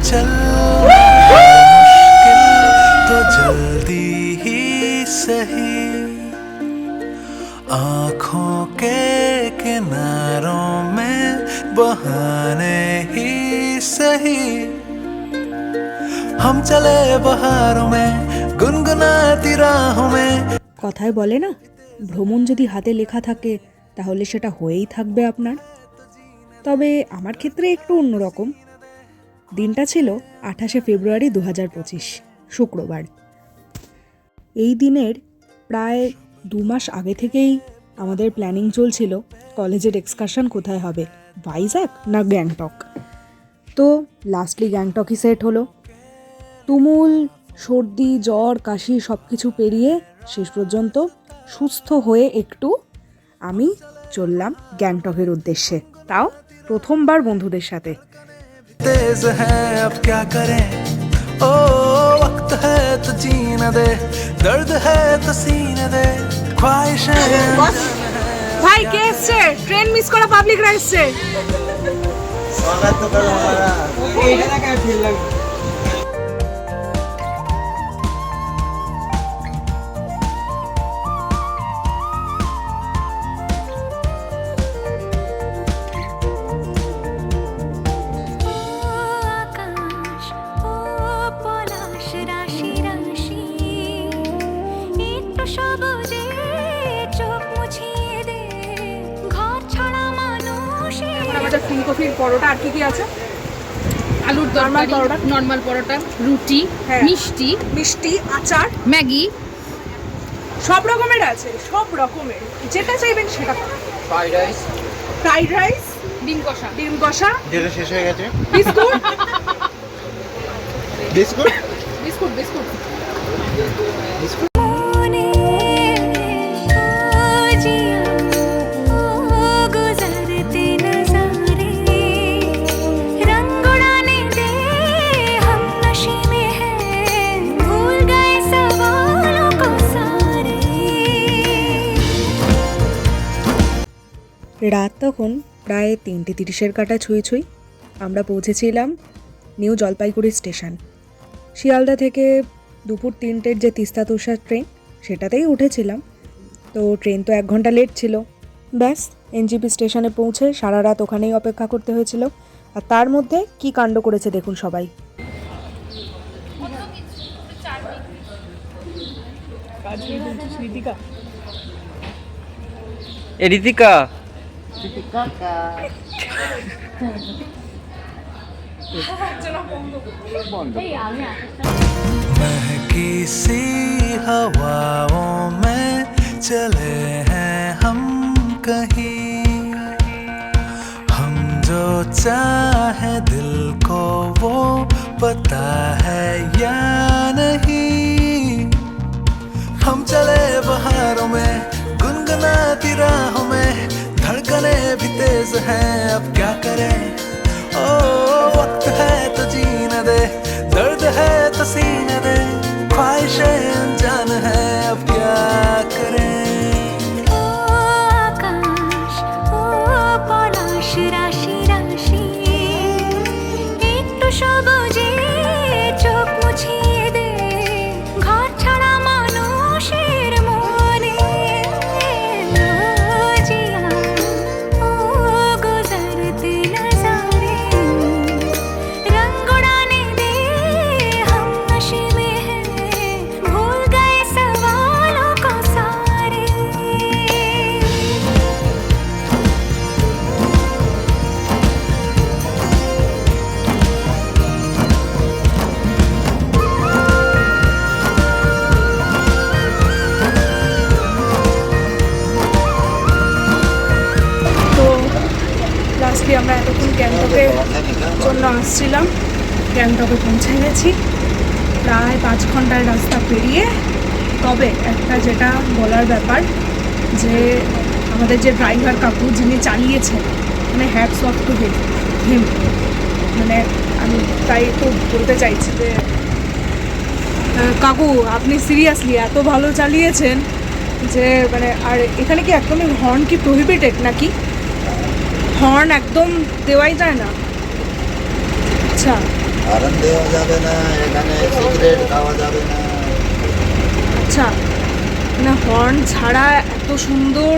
चल मुश्किल तो जल्दी ही सही, आँखों के किनारों में बहाने ही सही, हम चले बहारों में गुनगुनाती राहों में। কথায় বলে না, ভ্রমণ যদি হাতে লেখা থাকে তাহলে সেটা হয়েই থাকবে আপনার। তবে আমার ক্ষেত্রে একটু অন্যরকম। দিনটা ছিল 28শে ফেব্রুয়ারি 2025, শুক্রবার। এই দিনের প্রায় 2 মাস আগে থেকেই আমাদের প্ল্যানিং চলছিল কলেজের এক্সকারশন কোথায় হবে, ভাইজ্যাক না গ্যাংটক। তো লাস্টলি গ্যাংটকই সেট হলো। তুমুল সর্দি জ্বর কাশি সব কিছু পেরিয়ে শেষ পর্যন্ত সুস্থ হয়ে একটু আমি চললাম গ্যাংটকের উদ্দেশ্যে, তাও প্রথমবার বন্ধুদের সাথে। तेज है अब क्या करें, ओ वक्त है तो जीने दे, दर्द है तो सीने दे, ख्वाहिशें ভাই কে এসছে? ট্রেন মিস করা পাবলিকরা এসছে। स्वागत तो करो हमारा। ये क्या फील लग আমাদের ফুলকপির পরোটা আর কি আছে? আলুর তরকারি, নরমাল পরোটা, রুটি, হ্যাঁ। মিষ্টি আচার ম্যাগি, সব রকমের আছে, সব রকমের যেটা চাইবেন সেটা পাবেন। ফ্রাইড রাইস, ডিম কষা, যেটা শেষ হয়ে গেছে বিস্কুট বিস্কুট বিস্কুট রাত তখন প্রায় 3:30 কাটা ছুঁই ছুঁই। আমরা পৌঁছেছিলাম নিউ জলপাইগুড়ি স্টেশন। শিয়ালদা থেকে দুপুর 3টের যে তিস্তা তুষার ট্রেন সেটাতেই উঠেছিলাম। তো ট্রেন তো 1 ঘন্টা লেট ছিল। ব্যাস এনজিপি স্টেশনে পৌঁছে সারা রাত ওখানেই অপেক্ষা করতে হয়েছিল। আর তার মধ্যে কি কাণ্ড করেছে দেখুন সবাই। ঋতিকা महकी सी हवाओं में चले हैं हम कहीं, हम जो चाहे दिल को वो पता है या नहीं, हम चले बहारों में गुनगुनाती राहों में, धड़कने भी तेज हैं अब क्या करें, ओ वक्त है तो जीने दे, दर्द है तो सीने दे, ख्वाहिशें अनजान है अब क्या करें। আমরা এতক্ষণ গ্যাংটকের জন্য আসছিলাম, গ্যাংটকে পৌঁছে গেছি প্রায় 5 ঘন্টার রাস্তা পেরিয়ে। তবে একটা যেটা বলার ব্যাপার যে আমাদের যে ড্রাইভার কাকু যিনি চালিয়েছেন, মানে হ্যাটস অফ টু হিম। মানে আমি তাই তো বলতে চাইছি যে কাকু আপনি সিরিয়াসলি এত ভালো চালিয়েছেন যে মানে। আর এখানে কি একদমই হর্ন কি প্রহিবিটেড নাকি? হর্ন একদম দেওয়াই যায় না? আচ্ছা, হরন দেওয়া যাবে না, এখানে সিগারেট খাওয়া যাবে না। আচ্ছা, না হর্ন ছাড়া এত সুন্দর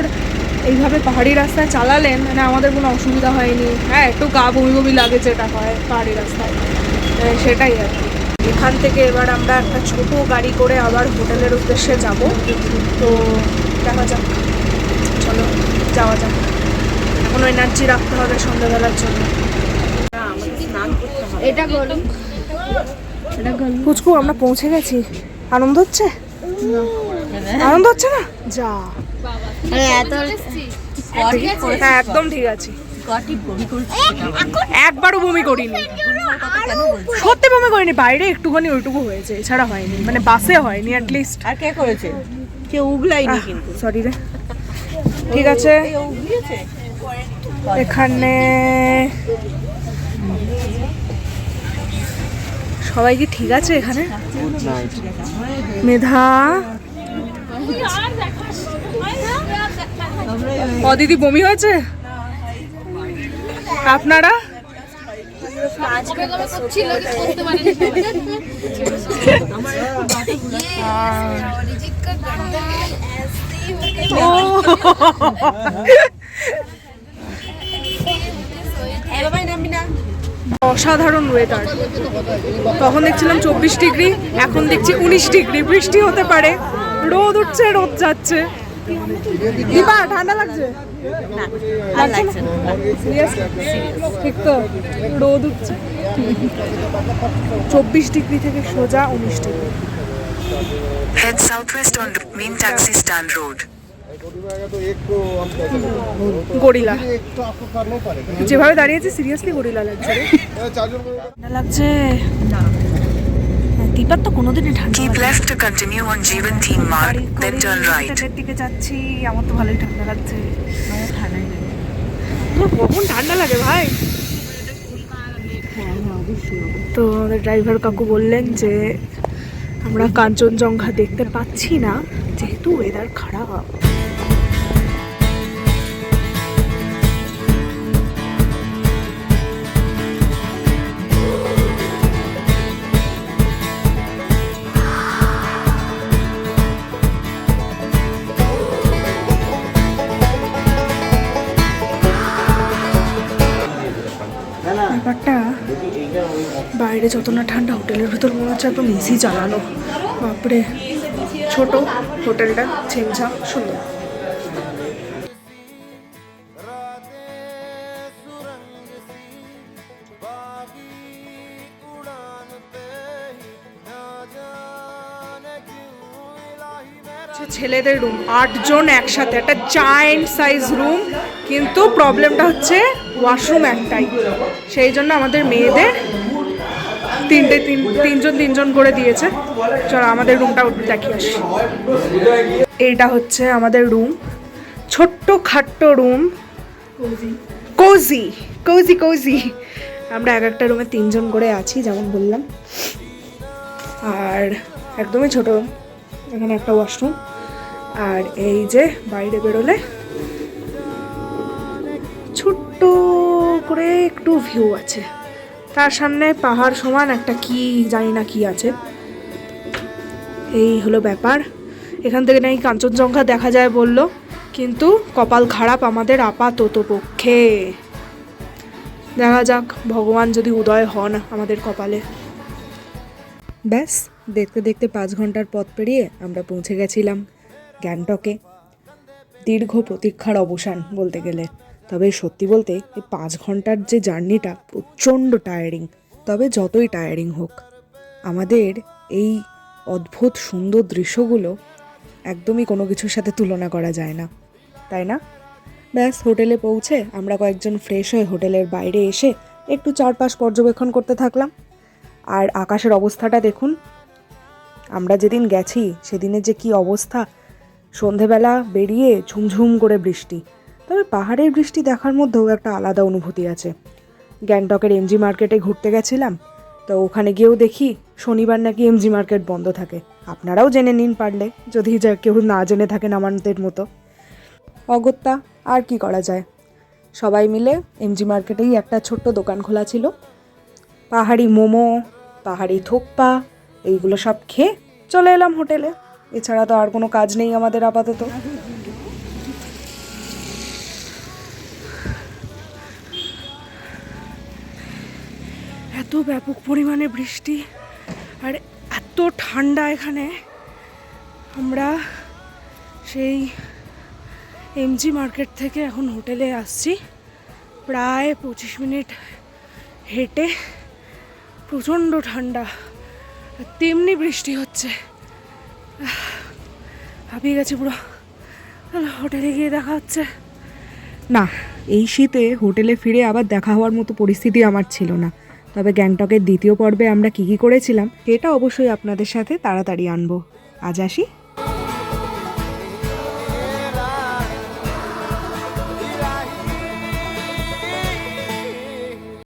এইভাবে পাহাড়ি রাস্তায় চালালেন, মানে আমাদের কোনো অসুবিধা হয়নি। হ্যাঁ, একটু গা বমি বমি লাগে, যেটা হয় পাহাড়ি রাস্তায়, সেটাই আর কি। এখান থেকে এবার আমরা একটা ছোট গাড়ি করে আবার হোটেলের উদ্দেশ্যে যাব। তো দেখা যাক, চলো যাওয়া যাক। এখনো এনার্জি রাখতে হবে সন্ধ্যাবেলার জন্য। এটা গরম। পুচকু, আমরা পৌঁছে গেছি। আনন্দ হচ্ছে? আনন্দ হচ্ছে না? যা, হ্যাঁ একদম ঠিক আছে। একবারও বমি করিনি, সত্যি বমি করিনি। বাইরে একটুখানি ওইটুকু হয়েছে, এছাড়া হয়নি, মানে বাসে হয়নি অ্যাটলিস্ট। আর কে করেছে? কেউ উগলাইনি কিন্তু। সরি রে। ঠিক আছে, এখানে সবাই কি ঠিক আছে এখানে? মেধা, দিদি বমি হয়েছে? আপনারা? ছিল কি করতে পারেনি। অসাধারণ ওয়েদার। তখন দেখছিলাম 24 ডিগ্রি, এখন দেখছি 19 ডিগ্রি। বৃষ্টি হতে পারে, রোদ উঠছে, রোদ যাচ্ছে। দীপা, ঠান্ডা লাগছে? লাগছে না? ঠিক তো, রোদ উঠছে। 24 ডিগ্রি থেকে সোজা 19 degree. Head southwest on the main taxi stand road. Gorilla যেভাবে দাঁড়িয়েছে, সিরিয়াসলি গরিলা লাগছে রে। ঠান্ডা লাগছে না, দীপার তো কোনোদিনই ঠান্ডা Keep left to continue on Jeevan Theme Marg, then turn right. হোটেলের দিকে যাচ্ছি। আমার তো ভালোই ঠান্ডা লাগছে। তোর কখন ঠান্ডা লাগে ভাই? তো আমাদের ড্রাইভার কাকু বললেন যে আমরা কাঞ্চনজঙ্ঘা দেখতে পাচ্ছি না, যেহেতু ওয়েদার খারাপ। ব্যাপারটা বাইরে যত না ঠান্ডা, হোটেলের ভিতর মনে হচ্ছে একদম এসি চালানো। বাপরে, ছোট হোটেলটা, ছেমছাম সুন্দর। ছেলেদের রুম 8 জন একসাথে, একটা জায়েন্ট সাইজ রুম, কিন্তু প্রবলেমটা হচ্ছে ওয়াশরুম একটাই। সেই জন্য আমাদের মেয়েদের তিনজন করে দিয়েছে। চলো আমাদের রুমটা দেখিয়ে আসি। এইটা হচ্ছে আমাদের রুম, ছোট্ট খাট্ট রুম, কোজি কোজি কোজি। আমরা এক একটা রুমে 3 জন করে আছি, যেমন বললাম। আর একদমই ছোট রুম, এখানে একটা ওয়াশরুম। আর এই যে বাইরে বেরোলে ছোট্ট করে একটু ভিউ আছে, তার সামনে পাহাড় সমান একটা কি জানি না কি আছে। এই হলো ব্যাপার। এখান থেকে নাকি কাঞ্চনজঙ্ঘা দেখা যায় বললো, কিন্তু কপাল খারাপ আমাদের আপাতত পক্ষে। দেখা যাক, ভগবান যদি উদয় হন আমাদের কপালে। ব্যাস, দেখতে দেখতে 5 ঘন্টার পথ পেরিয়ে আমরা পৌঁছে গেছিলাম গ্যাংটকে। দীর্ঘ প্রতীক্ষার অবসান বলতে গেলে। তবে সত্যি বলতে এই 5 ঘন্টার যে জার্নিটা প্রচণ্ড টায়ারিং। তবে যতই টায়ারিং হোক, আমাদের এই অদ্ভুত সুন্দর দৃশ্যগুলো একদমই কোনো কিছুর সাথে তুলনা করা যায় না, তাই না? ব্যাস, হোটেলে পৌঁছে আমরা কয়েকজন ফ্রেশ হয়ে হোটেলের বাইরে এসে একটু চারপাশ পর্যবেক্ষণ করতে থাকলাম। আর আকাশের অবস্থাটা দেখুন, আমরা যেদিন গেছি সেদিনের যে কি অবস্থা। সন্ধেবেলা বেরিয়ে ঝুমঝুম করে বৃষ্টি। তবে পাহাড়ের বৃষ্টি দেখার মধ্যেও একটা আলাদা অনুভূতি আছে। গ্যাংটকের এমজি মার্কেটে ঘুরতে গেছিলাম, তো ওখানে গিয়েও দেখি শনিবার নাকি এমজি মার্কেট বন্ধ থাকে। আপনারাও জেনে নিন পারলে, যদি কেউ না জেনে থাকেন আমাদের মতো। অগত্যা আর কি করা যায়, সবাই মিলে এমজি মার্কেটেই একটা ছোট্ট দোকান খোলা ছিল, পাহাড়ি মোমো, পাহাড়ি থুপ্পা, এইগুলো সব খেয়ে চলে এলাম হোটেলে। এছাড়া তো আর কোনো কাজ নেই আমাদের আপাতত। এত ব্যাপক পরিমাণে বৃষ্টি আর এত ঠান্ডা এখানে। আমরা সেই এমজি মার্কেট থেকে এখন হোটেলে আসছি, প্রায় 25 মিনিট হেঁটে। প্রচণ্ড ঠান্ডা আর তেমনি বৃষ্টি হচ্ছে। হাঁপিয়ে গেছে পুরো। হোটেলে গিয়ে দেখা হচ্ছে। না, এই শীতে হোটেলে ফিরে আবার দেখা হওয়ার মতো পরিস্থিতি আমার ছিল না। তবে গ্যাংটকের দ্বিতীয় পর্বে আমরা কী কী করেছিলাম সেটা অবশ্যই আপনাদের সাথে তাড়াতাড়ি আনবো। আজ আসি।